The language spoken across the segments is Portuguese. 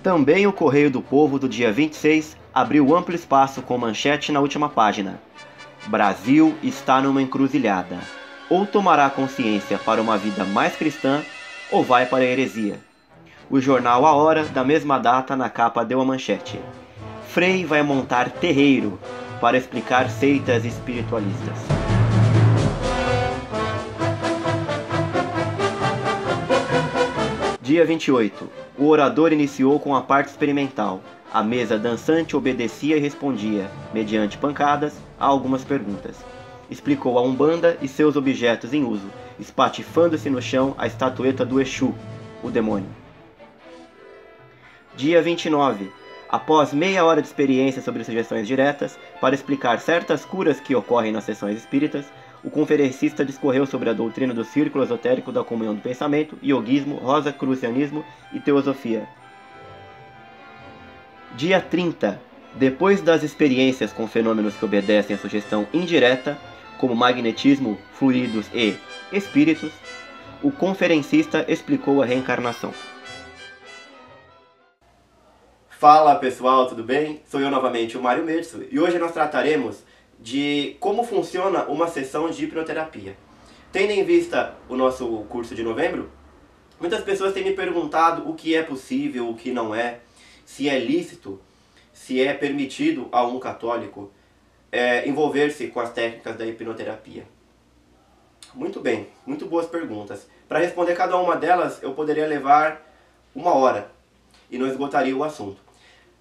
Também o Correio do Povo, do dia 26, abriu amplo espaço com manchete na última página: Brasil está numa encruzilhada. Ou tomará consciência para uma vida mais cristã, ou vai para a heresia. O jornal A Hora, da mesma data, na capa deu a manchete: Frei vai montar terreiro para explicar seitas espiritualistas. Dia 28. O orador iniciou com a parte experimental. A mesa dançante obedecia e respondia, mediante pancadas, a algumas perguntas. Explicou a Umbanda e seus objetos em uso, espatifando-se no chão a estatueta do Exu, o demônio. Dia 29. Após meia hora de experiência sobre sugestões diretas, para explicar certas curas que ocorrem nas sessões espíritas, o conferencista discorreu sobre a doutrina do círculo esotérico da comunhão do pensamento, ioguismo, rosacrucianismo e teosofia. Dia 30. Depois das experiências com fenômenos que obedecem à sugestão indireta, como magnetismo, fluidos e espíritos, o conferencista explicou a reencarnação. Fala pessoal, tudo bem? Sou eu novamente, o Mário Metsu, e hoje nós trataremos de como funciona uma sessão de hipnoterapia. Tendo em vista o nosso curso de novembro, muitas pessoas têm me perguntado o que é possível, o que não é, se é lícito, se é permitido a um católico envolver-se com as técnicas da hipnoterapia. Muito bem, muito boas perguntas. Para responder cada uma delas, eu poderia levar 1 hora e não esgotaria o assunto.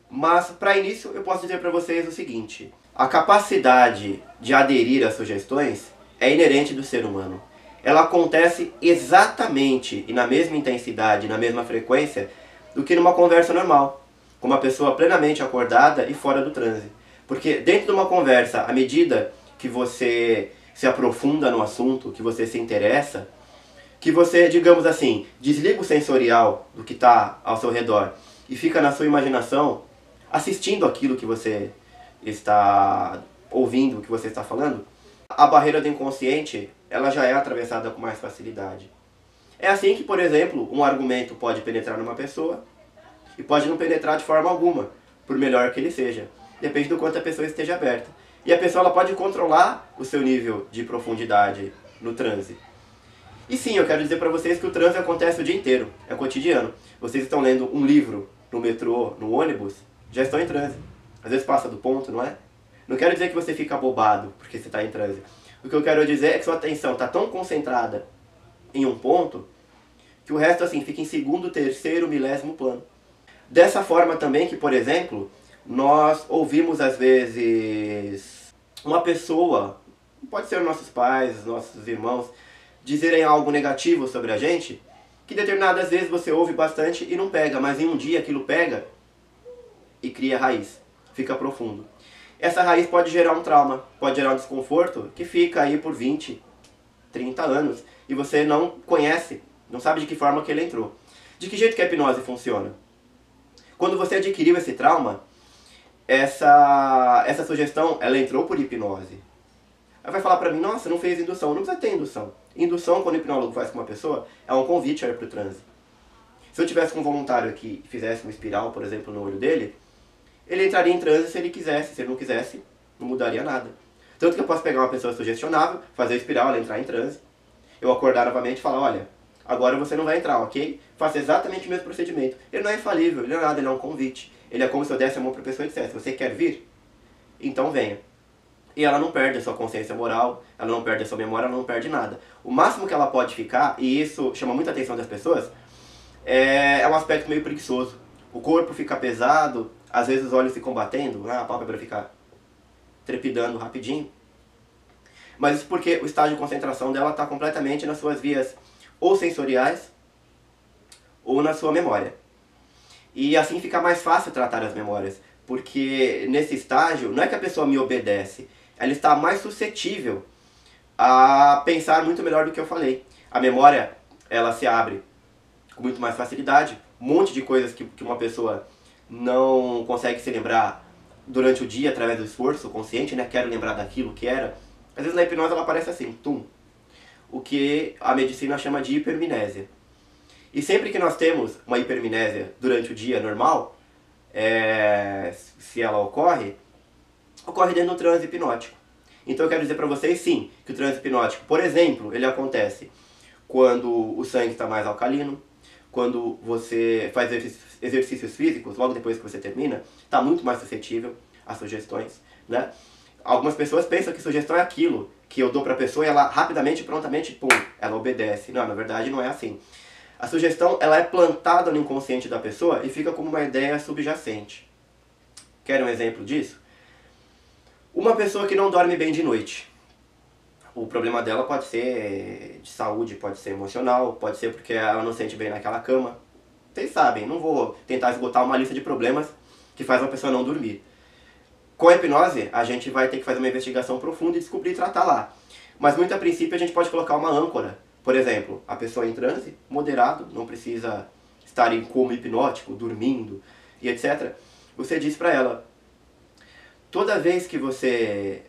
Mas, para início, eu posso dizer para vocês o seguinte: a capacidade de aderir às sugestões é inerente do ser humano. Ela acontece exatamente e na mesma intensidade, na mesma frequência, do que numa conversa normal, com uma pessoa plenamente acordada e fora do transe. Porque dentro de uma conversa, à medida que você se aprofunda no assunto, que você se interessa, que você, digamos assim, desliga o sensorial do que está ao seu redor e fica na sua imaginação, assistindo aquilo que você está ouvindo, o que você está falando, a barreira do inconsciente ela já é atravessada com mais facilidade. É assim que, por exemplo, um argumento pode penetrar numa pessoa e pode não penetrar de forma alguma, por melhor que ele seja. Depende do quanto a pessoa esteja aberta. E a pessoa ela pode controlar o seu nível de profundidade no transe. E sim, eu quero dizer para vocês que o transe acontece o dia inteiro, é cotidiano. Vocês estão lendo um livro no metrô, no ônibus, já estão em transe. Às vezes passa do ponto, não é? Não quero dizer que você fica bobado porque você está em transe. O que eu quero dizer é que sua atenção está tão concentrada em um ponto que o resto assim fica em segundo, terceiro, milésimo plano. Dessa forma também que, por exemplo, nós ouvimos às vezes uma pessoa, pode ser nossos pais, nossos irmãos, dizerem algo negativo sobre a gente, que determinadas vezes você ouve bastante e não pega, mas em um dia aquilo pega e cria raiz, fica profundo. Essa raiz pode gerar um trauma, pode gerar um desconforto que fica aí por 20, 30 anos e você não conhece, não sabe de que forma que ele entrou. De que jeito que a hipnose funciona? Quando você adquiriu esse trauma, essa sugestão, ela entrou por hipnose. Aí vai falar pra mim, nossa, não fez indução. Não precisa ter indução. Indução, quando o hipnólogo faz com uma pessoa, é um convite a ir pro transe. Se eu tivesse com um voluntário que fizesse uma espiral, por exemplo, no olho dele, ele entraria em transe se ele quisesse. Se ele não quisesse, não mudaria nada. Tanto que eu posso pegar uma pessoa sugestionável, fazer a espiral, ela entrar em transe, eu acordar novamente e falar, olha, agora você não vai entrar, ok? Faça exatamente o mesmo procedimento. Ele não é infalível, ele não é nada, ele é um convite. Ele é como se eu desse a mão para a pessoa e dissesse, você quer vir? Então venha. E ela não perde a sua consciência moral, ela não perde a sua memória, ela não perde nada. O máximo que ela pode ficar, e isso chama muita atenção das pessoas, é um aspecto meio preguiçoso. O corpo fica pesado, às vezes os olhos ficam batendo, a pálpebra fica trepidando rapidinho. Mas isso porque o estágio de concentração dela está completamente nas suas vias ou sensoriais ou na sua memória. E assim fica mais fácil tratar as memórias, porque nesse estágio não é que a pessoa me obedece, ela está mais suscetível a pensar muito melhor do que eu falei. A memória, ela se abre com muito mais facilidade, um monte de coisas que uma pessoa não consegue se lembrar durante o dia através do esforço consciente, né? Quero lembrar daquilo que era. Às vezes na hipnose ela aparece assim, tum. O que a medicina chama de hipermnésia. E sempre que nós temos uma hipermnésia durante o dia normal, se ela ocorre dentro do transe hipnótico. Então eu quero dizer para vocês, sim, que o transe hipnótico, por exemplo, ele acontece quando o sangue está mais alcalino, quando você faz exercícios físicos, logo depois que você termina, está muito mais suscetível a sugestões, né? Algumas pessoas pensam que sugestão é aquilo que eu dou para a pessoa e ela rapidamente, prontamente, pum, ela obedece. Não, na verdade não é assim. A sugestão, ela é plantada no inconsciente da pessoa e fica como uma ideia subjacente. Querem um exemplo disso? Uma pessoa que não dorme bem de noite. O problema dela pode ser de saúde, pode ser emocional, pode ser porque ela não se sente bem naquela cama. Vocês sabem, não vou tentar esgotar uma lista de problemas que faz uma pessoa não dormir. Com a hipnose, a gente vai ter que fazer uma investigação profunda e descobrir e tratar lá. Mas muito a princípio a gente pode colocar uma âncora. Por exemplo, a pessoa em transe, moderado, não precisa estar em coma hipnótico, dormindo e etc. Você diz para ela, toda vez que você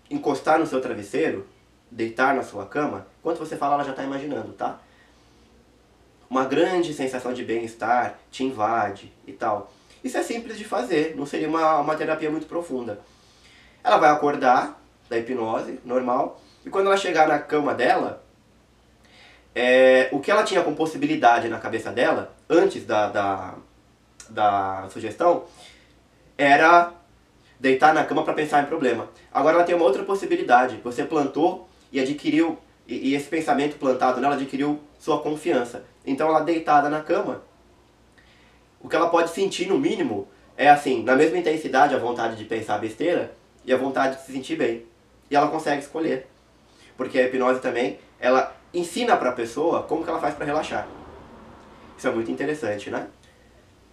encostar no seu travesseiro, deitar na sua cama, enquanto você fala ela já está imaginando, tá? Uma grande sensação de bem-estar te invade e tal. Isso é simples de fazer, não seria uma terapia muito profunda. Ela vai acordar da hipnose, normal, e quando ela chegar na cama dela, o que ela tinha com possibilidade na cabeça dela, antes da sugestão, era deitar na cama para pensar em problema. Agora ela tem uma outra possibilidade, você plantou e adquiriu, e esse pensamento plantado nela adquiriu sua confiança. Então ela deitada na cama, o que ela pode sentir no mínimo é assim, na mesma intensidade a vontade de pensar besteira e a vontade de se sentir bem. E ela consegue escolher. Porque a hipnose também, ela ensina para a pessoa como que ela faz para relaxar. Isso é muito interessante, né?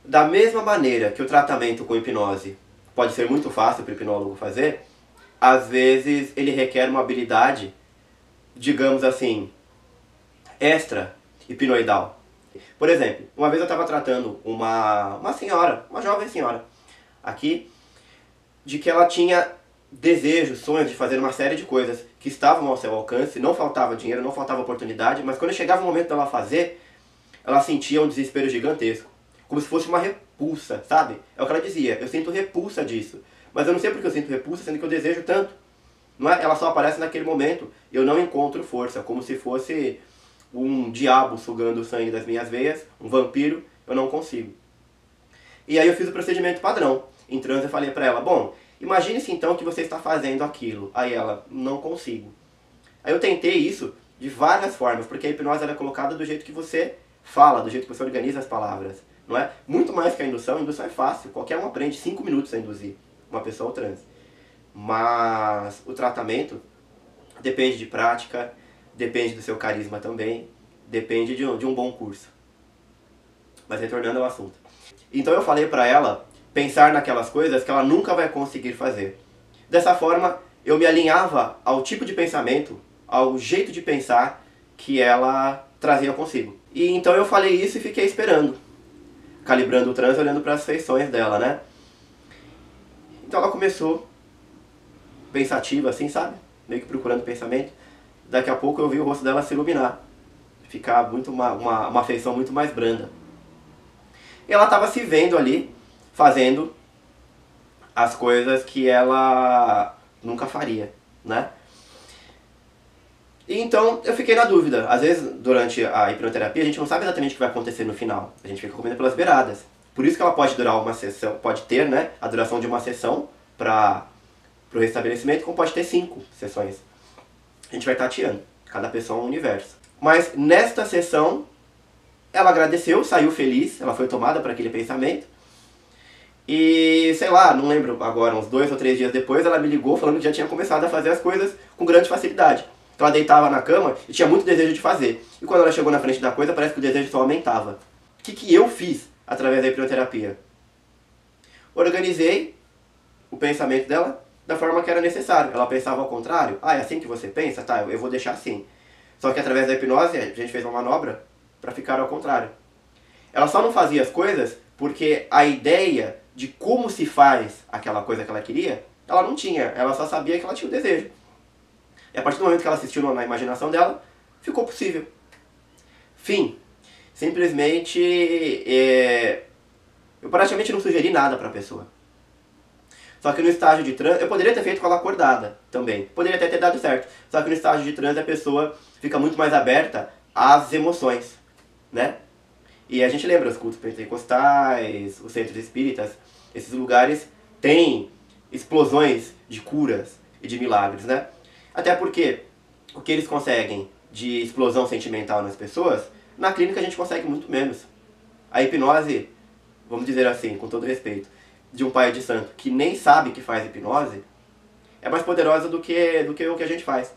Da mesma maneira que o tratamento com hipnose pode ser muito fácil para o hipnólogo fazer, às vezes ele requer uma habilidade, digamos assim, extra hipnoidal. Por exemplo, uma vez eu estava tratando uma senhora, uma jovem senhora, aqui, de que ela tinha desejos, sonhos de fazer uma série de coisas que estavam ao seu alcance, não faltava dinheiro, não faltava oportunidade, mas quando chegava o momento dela fazer, ela sentia um desespero gigantesco, como se fosse uma repulsa, sabe? É o que ela dizia, eu sinto repulsa disso, mas eu não sei porque eu sinto repulsa, sendo que eu desejo tanto. Não é? Ela só aparece naquele momento, eu não encontro força, como se fosse um diabo sugando o sangue das minhas veias, um vampiro, eu não consigo. E aí eu fiz o procedimento padrão. Em transe eu falei pra ela, bom, imagine-se então que você está fazendo aquilo. Aí ela, não consigo. Aí eu tentei isso de várias formas, porque a hipnose ela é colocada do jeito que você fala, do jeito que você organiza as palavras. Não é? Muito mais que a indução é fácil, qualquer um aprende 5 minutos a induzir uma pessoa ao transe. Mas o tratamento depende de prática, depende do seu carisma também, depende de um bom curso. Mas retornando ao assunto. Então eu falei pra ela pensar naquelas coisas que ela nunca vai conseguir fazer. Dessa forma, eu me alinhava ao tipo de pensamento, ao jeito de pensar que ela trazia consigo. E então eu falei isso e fiquei esperando, calibrando o transe, olhando para as feições dela, né? Então ela começou pensativa assim, sabe? Meio que procurando pensamento. Daqui a pouco eu vi o rosto dela se iluminar, ficar muito uma feição muito mais branda. E ela estava se vendo ali, fazendo as coisas que ela nunca faria, né? E então eu fiquei na dúvida. Às vezes, durante a hipnoterapia, a gente não sabe exatamente o que vai acontecer no final. A gente fica comendo pelas beiradas. Por isso que ela pode durar uma sessão, pode ter, né, a duração de uma sessão para o restabelecimento, como pode ter 5 sessões. A gente vai tateando. Cada pessoa é um universo. Mas nesta sessão, ela agradeceu, saiu feliz, ela foi tomada por aquele pensamento. E, sei lá, não lembro agora, uns 2 ou 3 dias depois, ela me ligou falando que já tinha começado a fazer as coisas com grande facilidade. Então ela deitava na cama e tinha muito desejo de fazer. E quando ela chegou na frente da coisa, parece que o desejo só aumentava. O que eu fiz através da hipnoterapia? Organizei o pensamento dela da forma que era necessário. Ela pensava ao contrário. Ah, é assim que você pensa? Tá, eu vou deixar assim. Só que através da hipnose, a gente fez uma manobra para ficar ao contrário. Ela só não fazia as coisas porque a ideia de como se faz aquela coisa que ela queria, ela não tinha. Ela só sabia que ela tinha o desejo. E a partir do momento que ela assistiu na imaginação dela, ficou possível. Fim. Simplesmente Eu praticamente não sugeri nada para a pessoa. Só que no estágio de transe, eu poderia ter feito com ela acordada também. Poderia até ter dado certo. Só que no estágio de transe a pessoa fica muito mais aberta às emoções, né? E a gente lembra os cultos pentecostais, os centros espíritas, esses lugares têm explosões de curas e de milagres, né? Até porque o que eles conseguem de explosão sentimental nas pessoas, na clínica a gente consegue muito menos. A hipnose, vamos dizer assim, com todo respeito, de um pai de santo que nem sabe que faz hipnose, é mais poderosa do que o que a gente faz.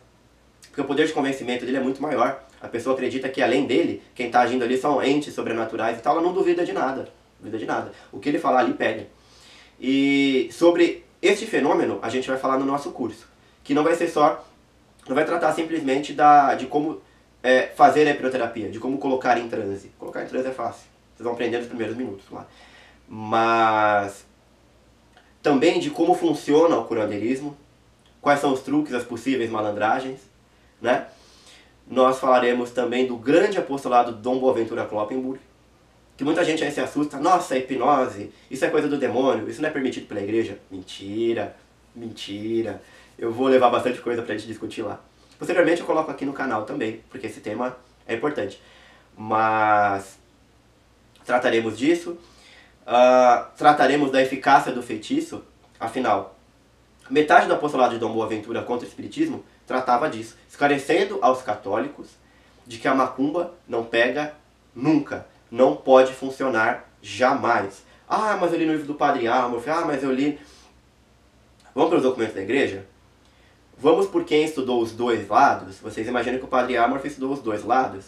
Porque o poder de convencimento dele é muito maior. A pessoa acredita que além dele, quem está agindo ali são entes sobrenaturais e tal, ela não duvida de nada. Duvida de nada. O que ele falar ali pega. E sobre este fenômeno a gente vai falar no nosso curso. Que não vai ser só, não vai tratar simplesmente de como fazer a hipnoterapia, de como colocar em transe. Colocar em transe é fácil. Vocês vão aprender nos primeiros minutos lá. Mas também de como funciona o curandeirismo, quais são os truques, as possíveis malandragens, né? Nós falaremos também do grande apostolado Dom Boaventura Kloppenburg, que muita gente aí se assusta, nossa, hipnose, isso é coisa do demônio, isso não é permitido pela igreja. Mentira, mentira. Eu vou levar bastante coisa pra gente discutir lá. Posteriormente eu coloco aqui no canal também, porque esse tema é importante. Mas trataremos disso, trataremos da eficácia do feitiço, afinal, metade do apostolado de Dom Boaventura contra o espiritismo tratava disso, esclarecendo aos católicos de que a macumba não pega nunca, não pode funcionar jamais. Ah, mas eu li no livro do Padre Amorf, mas eu li... Vamos para os documentos da igreja? Vamos por quem estudou os dois lados? Vocês imaginam que o Padre Amorf estudou os dois lados?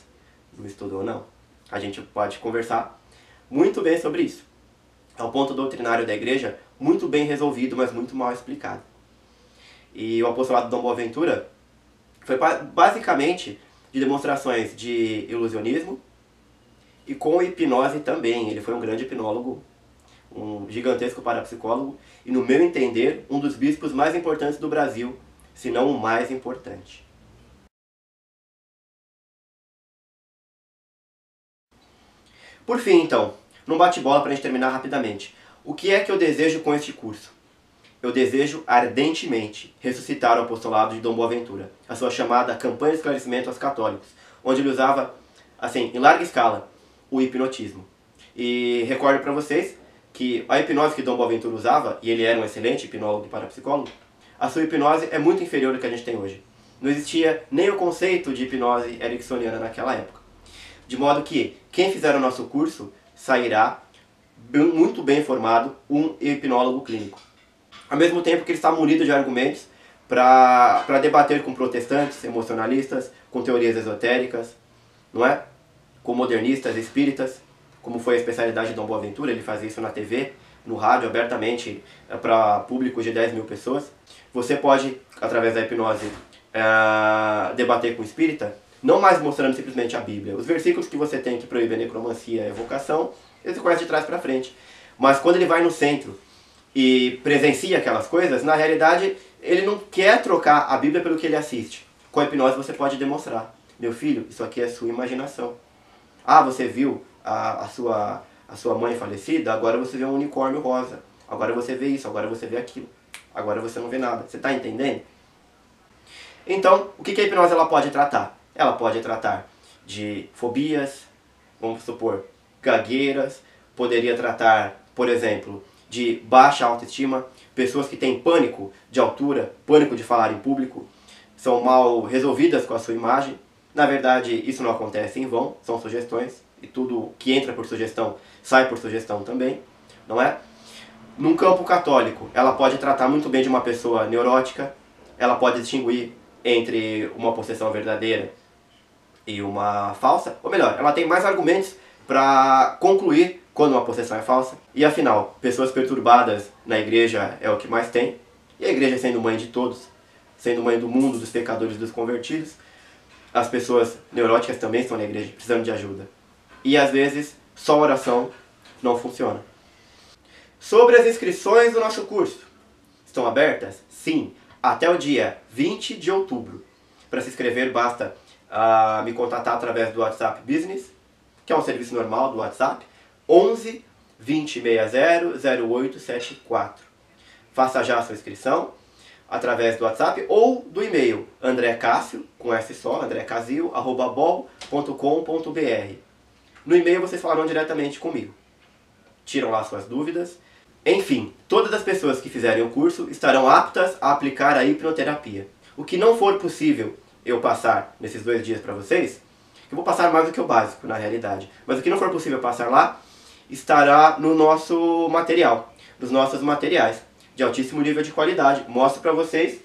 Não estudou, não. A gente pode conversar muito bem sobre isso. É um ponto doutrinário da igreja muito bem resolvido, mas muito mal explicado. E o apostolado de Dom Boaventura foi basicamente de demonstrações de ilusionismo e com hipnose também. Ele foi um grande hipnólogo, um gigantesco parapsicólogo e, no meu entender, um dos bispos mais importantes do Brasil, se não o mais importante. Por fim, então, num bate-bola para a gente terminar rapidamente. O que é que eu desejo com este curso? Eu desejo ardentemente ressuscitar o apostolado de Dom Boaventura, a sua chamada campanha de esclarecimento aos católicos, onde ele usava, assim, em larga escala, o hipnotismo. E recordo para vocês que a hipnose que Dom Boaventura usava, e ele era um excelente hipnólogo e parapsicólogo, a sua hipnose é muito inferior ao que a gente tem hoje. Não existia nem o conceito de hipnose ericksoniana naquela época. De modo que quem fizer o nosso curso sairá muito bem formado, um hipnólogo clínico. Ao mesmo tempo que ele está munido de argumentos para debater com protestantes, emocionalistas, com teorias esotéricas, não é? Com modernistas, espíritas, como foi a especialidade de Dom Boaventura, ele fazia isso na TV, no rádio, abertamente, para público de 10 mil pessoas. Você pode, através da hipnose, debater com o espírita, não mais mostrando simplesmente a Bíblia. Os versículos que você tem que proíbe a necromancia e a evocação, ele conhece de trás para frente. Mas quando ele vai no centro e presencia aquelas coisas, na realidade ele não quer trocar a Bíblia pelo que ele assiste. Com a hipnose você pode demonstrar. Meu filho, isso aqui é sua imaginação. Ah, você viu a sua mãe falecida, agora você vê um unicórnio rosa. Agora você vê isso, agora você vê aquilo. Agora você não vê nada. Você está entendendo? Então, o que a hipnose ela pode tratar? Ela pode tratar de fobias, vamos supor, gagueiras, poderia tratar, por exemplo, de baixa autoestima, pessoas que têm pânico de altura, pânico de falar em público, são mal resolvidas com a sua imagem. Na verdade, isso não acontece em vão, são sugestões, e tudo que entra por sugestão sai por sugestão também, não é? Num campo católico, ela pode tratar muito bem de uma pessoa neurótica, ela pode distinguir entre uma possessão verdadeira e uma falsa, ou melhor, ela tem mais argumentos para concluir quando uma possessão é falsa. E afinal, pessoas perturbadas na igreja é o que mais tem, e a igreja sendo mãe de todos, sendo mãe do mundo, dos pecadores e dos convertidos, as pessoas neuróticas também estão na igreja, precisando de ajuda. E às vezes, só oração não funciona. Sobre as inscrições do nosso curso, estão abertas? Sim, até o dia 20 de outubro. Para se inscrever basta me contatar através do WhatsApp Business, que é um serviço normal do WhatsApp, 11 2060-0874. Faça já a sua inscrição através do WhatsApp ou do e-mail andrecássio, com S só, andrecasio@bol.com.br. No e-mail vocês falarão diretamente comigo. Tiram lá suas dúvidas. Enfim, todas as pessoas que fizerem o curso estarão aptas a aplicar a hipnoterapia. O que não for possível eu passar nesses 2 dias para vocês, eu vou passar mais do que o básico na realidade, mas o que não for possível passar lá, estará no nosso material, nos nossos materiais, de altíssimo nível de qualidade. Mostro para vocês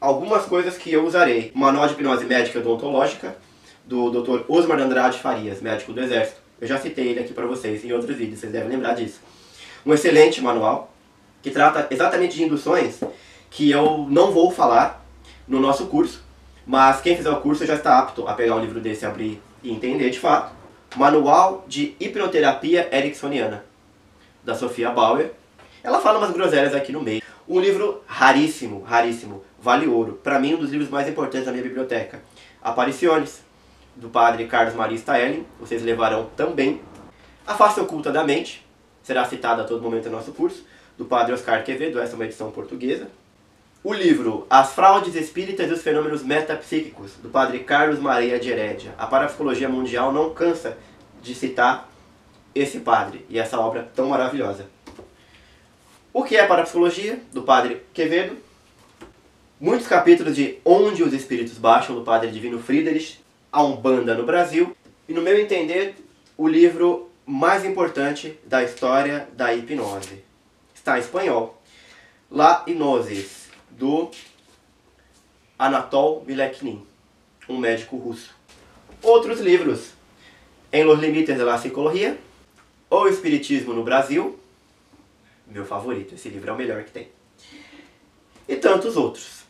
algumas coisas que eu usarei. O Manual de Hipnose Médica e Odontológica, do Dr. Osmar Andrade Farias, médico do Exército. Eu já citei ele aqui para vocês em outros vídeos, vocês devem lembrar disso. Um excelente manual, que trata exatamente de induções que eu não vou falar no nosso curso, mas quem fizer o curso já está apto a pegar um livro desse, abrir e entender de fato. Manual de Hipnoterapia Ericksoniana, da Sofia Bauer. Ela fala umas groselhas aqui no meio. Um livro raríssimo, raríssimo, vale ouro. Para mim, um dos livros mais importantes da minha biblioteca. Apariciones, do padre Carlos Maria Staelin, vocês levarão também. A Face Oculta da Mente, será citada a todo momento no nosso curso, do padre Oscar Quevedo, essa é uma edição portuguesa. O livro As Fraudes Espíritas e os Fenômenos Metapsíquicos, do padre Carlos Maria de Heredia. A Parapsicologia Mundial não cansa de citar esse padre e essa obra tão maravilhosa. O que é a Parapsicologia, do padre Quevedo. Muitos capítulos de Onde os Espíritos Baixam, do padre Divino Friedrich. A Umbanda no Brasil. E no meu entender, o livro mais importante da história da hipnose. Está em espanhol. La Hipnosis, do Anatol Milekhin, um médico russo. Outros livros: En los Límites de la Psicología, O Espiritismo no Brasil, meu favorito, esse livro é o melhor que tem. E tantos outros.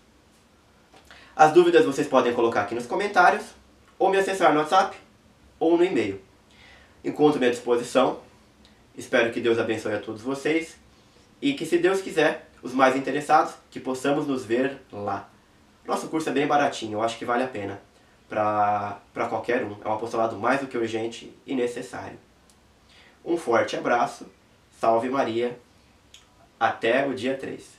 As dúvidas vocês podem colocar aqui nos comentários, ou me acessar no WhatsApp, ou no e-mail. Encontro-me à disposição. Espero que Deus abençoe a todos vocês. E que, se Deus quiser, os mais interessados, que possamos nos ver lá. Nosso curso é bem baratinho, eu acho que vale a pena para qualquer um. É um apostolado mais do que urgente e necessário. Um forte abraço, salve Maria, até o dia 3.